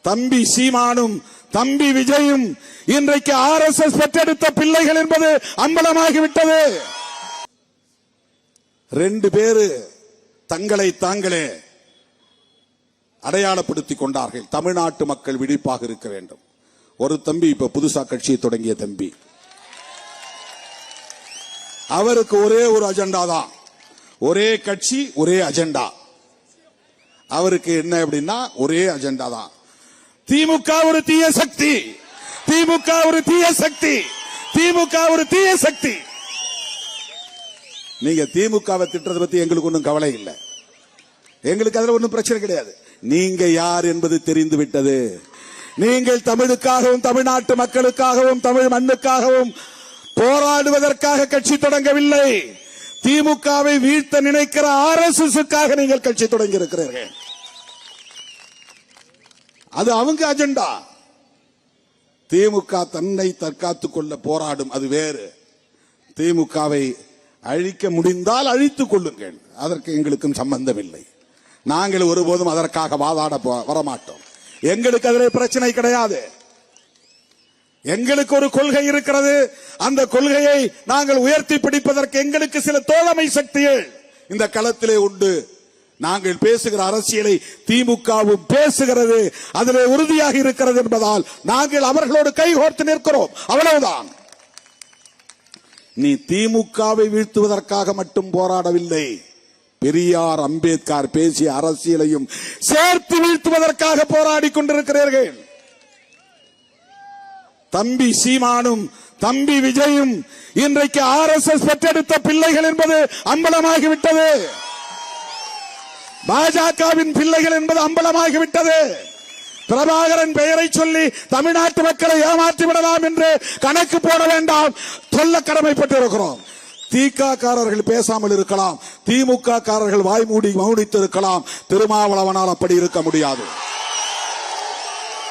தம்பி சீமானும் தம்பி விஜயும் இன்றைக்கு RSS பெற்றெடுத்த பிள்ளைகள் என்பது அம்பலமாகிவிட்டது. 2 பேரு தங்களை தாங்களே அடையாளப்படுத்திக் கொண்டார்கள். தமிழ்நாட்டு மக்கள் விழிப்பாக இருக்க வேண்டும். ஒரு தம்பி இப்ப புதுசா கட்சியை தொடங்கிய தம்பி, அவருக்கு ஒரே ஒரு அஜெண்டா தான், ஒரே கட்சி ஒரே அஜெண்டா. அவருக்கு என்ன அப்படின்னா ஒரே அஜெண்டா தான். திமுக ஒரு தீய சக்தி, திமுக ஒரு தீய சக்தி, திமுக ஒரு தீய சக்தி. நீங்க திமுகவை திட்டத்தை பத்தி எங்களுக்கு ஒன்றும் கவலை இல்லை, எங்களுக்கு அதுல ஒன்றும் பிரச்சனை கிடையாது. நீங்க யார் என்பது தெரிந்து விட்டது. நீங்கள் தமிழுக்காகவும் தமிழ்நாட்டு மக்களுக்காகவும் தமிழ் மண்ணுக்காகவும் போராடுவதற்காக கட்சி தொடங்கவில்லை. திமுகவை வீழ்த்த நினைக்கிற RSSக்காக நீங்கள் கட்சி தொடங்கி இருக்கிறீர்கள். அது அவங்க அஜெண்டா. திமுக தன்னை தற்காத்துக் கொள்ள போராடும், அது வேறு. திமுகவை அழிக்க முடிந்தால் அழித்துக் கொள்ளுங்கள், அதற்கு எங்களுக்கும் சம்பந்தம் இல்லை. நாங்கள் ஒருபோதும் அதற்காக வாதாட வரமாட்டோம். எங்களுக்கு அதில் பிரச்சனை கிடையாது. எங்களுக்கு ஒரு கொள்கை இருக்கிறது. அந்த கொள்கையை நாங்கள் உயர்த்தி பிடிப்பதற்கு எங்களுக்கு சில தோழமை சக்திகள் இந்த களத்திலே உண்டு. நாங்கள் பேசுகிற அரசியலை திமுகவும் பேசுகிறது, அதிலே உறுதியாக இருக்கிறது என்பதால் நாங்கள் அவர்களோடு கைகோர்த்து நிற்கிறோம், அவ்வளவுதான். நீ திமுகவை வீழ்த்துவதற்காக மட்டும் போராடவில்லை, பெரியார் அம்பேத்கர் பேசிய அரசியலையும் சேர்த்து வீழ்த்துவதற்காக போராடி கொண்டிருக்கிறீர்கள். தம்பி சீமானும் தம்பி விஜயும் இன்றைக்கு RSS பெற்றெடுத்த பிள்ளைகள் என்பது அம்பலமாகிவிட்டது. பாஜகவின் பிள்ளைகள் என்பது அம்பலமாகிவிட்டது. பிரபாகரன் பெயரை சொல்லி தமிழ்நாட்டு மக்களை ஏமாற்றி விடலாம் என்று கணக்கு போட வேண்டாம், சொல்ல கடமைப்பட்டிருக்கிறோம். திகாரர்கள் பேசாமல் இருக்கலாம், திமுக காரர்கள் வாய்மூடி மௌனித்து இருக்கலாம், திருமாவளவனால் அப்படி இருக்க முடியாது.